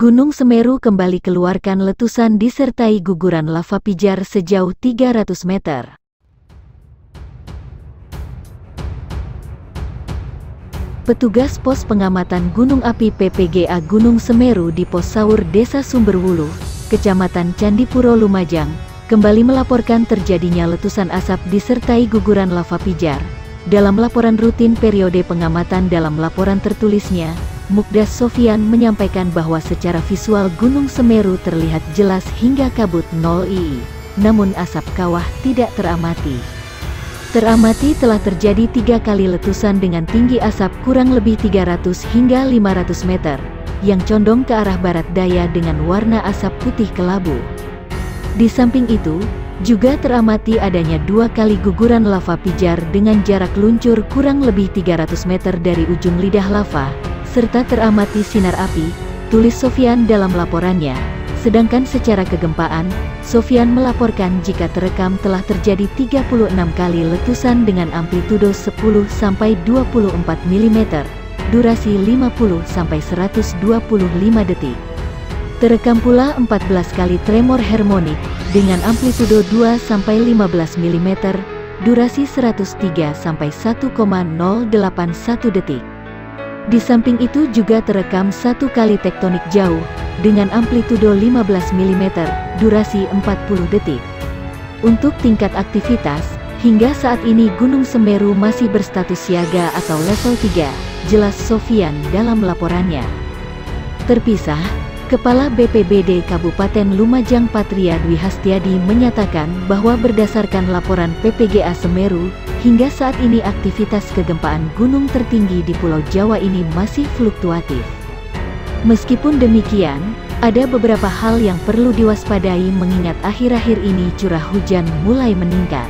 Gunung Semeru kembali keluarkan letusan disertai guguran lava pijar sejauh 300 meter. Petugas Pos Pengamatan Gunung Api PPGA Gunung Semeru di Pos Saur Desa Sumberwulu, Kecamatan Candipuro Lumajang, kembali melaporkan terjadinya letusan asap disertai guguran lava pijar. Dalam laporan rutin periode pengamatan dalam laporan tertulisnya, Mukdas Sofian menyampaikan bahwa secara visual Gunung Semeru terlihat jelas hingga kabut 0 II, namun asap kawah tidak teramati. Teramati telah terjadi 3 kali letusan dengan tinggi asap kurang lebih 300 hingga 500 meter, yang condong ke arah barat daya dengan warna asap putih kelabu. Di samping itu, juga teramati adanya 2 kali guguran lava pijar dengan jarak luncur kurang lebih 300 meter dari ujung lidah lava, serta teramati sinar api, tulis Sofian dalam laporannya. Sedangkan secara kegempaan, Sofian melaporkan jika terekam telah terjadi 36 kali letusan dengan amplitudo 10-24 mm, durasi 50-125 detik. Terekam pula 14 kali tremor harmonik dengan amplitudo 2-15 mm, durasi 103-1,081 detik. Di samping itu juga terekam 1 kali tektonik jauh dengan amplitudo 15 mm, durasi 40 detik. Untuk tingkat aktivitas, hingga saat ini Gunung Semeru masih berstatus siaga atau level 3, jelas Sofian dalam laporannya. Terpisah, Kepala BPBD Kabupaten Lumajang Patria Dwi Hastiadi menyatakan bahwa berdasarkan laporan PPGA Semeru, hingga saat ini aktivitas kegempaan gunung tertinggi di Pulau Jawa ini masih fluktuatif. Meskipun demikian, ada beberapa hal yang perlu diwaspadai mengingat akhir-akhir ini curah hujan mulai meningkat.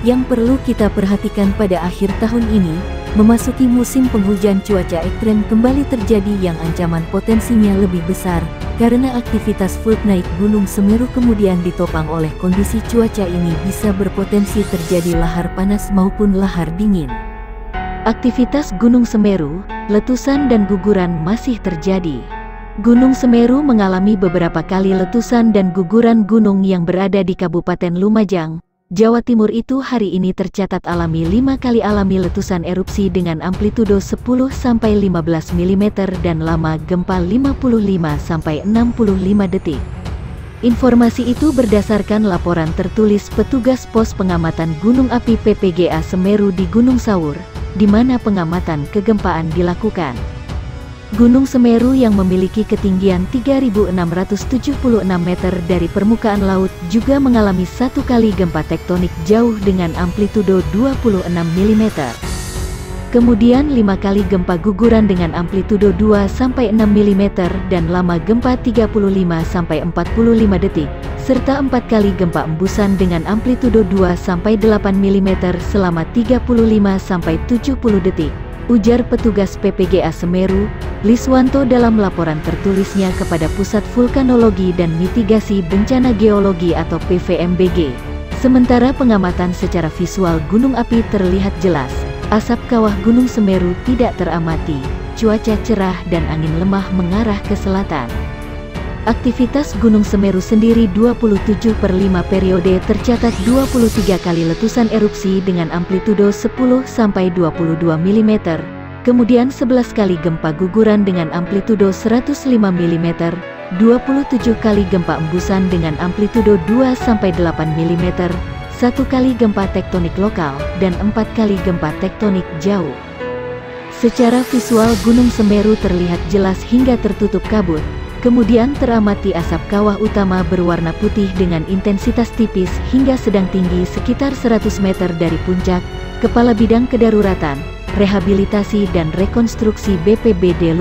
Yang perlu kita perhatikan pada akhir tahun ini, memasuki musim penghujan, cuaca ekstrem kembali terjadi yang ancaman potensinya lebih besar, karena aktivitas vulkanik Gunung Semeru kemudian ditopang oleh kondisi cuaca ini bisa berpotensi terjadi lahar panas maupun lahar dingin. Aktivitas Gunung Semeru, letusan dan guguran masih terjadi. Gunung Semeru mengalami beberapa kali letusan dan guguran gunung yang berada di Kabupaten Lumajang, Jawa Timur itu hari ini tercatat alami 5 kali alami letusan erupsi dengan amplitudo 10-15 mm dan lama gempa 55-65 detik. Informasi itu berdasarkan laporan tertulis petugas Pos Pengamatan Gunung Api PPGA Semeru di Gunung Saur, di mana pengamatan kegempaan dilakukan. Gunung Semeru yang memiliki ketinggian 3.676 meter dari permukaan laut juga mengalami 1 kali gempa tektonik jauh dengan amplitudo 26 mm. Kemudian 5 kali gempa guguran dengan amplitudo 2-6 mm dan lama gempa 35-45 detik, serta 4 kali gempa embusan dengan amplitudo 2-8 mm selama 35-70 detik. Ujar petugas PPGA Semeru, Liswanto dalam laporan tertulisnya kepada Pusat Vulkanologi dan Mitigasi Bencana Geologi atau PVMBG. Sementara pengamatan secara visual gunung api terlihat jelas, asap kawah Gunung Semeru tidak teramati, cuaca cerah dan angin lemah mengarah ke selatan. Aktivitas Gunung Semeru sendiri 27/5 periode tercatat 23 kali letusan erupsi dengan amplitudo 10-22 mm, kemudian 11 kali gempa guguran dengan amplitudo 105 mm, 27 kali gempa embusan dengan amplitudo 2-8 mm, 1 kali gempa tektonik lokal, dan 4 kali gempa tektonik jauh. Secara visual Gunung Semeru terlihat jelas hingga tertutup kabut. Kemudian teramati asap kawah utama berwarna putih dengan intensitas tipis hingga sedang tinggi sekitar 100 meter dari puncak. Kepala Bidang Kedaruratan, Rehabilitasi dan Rekonstruksi BPBD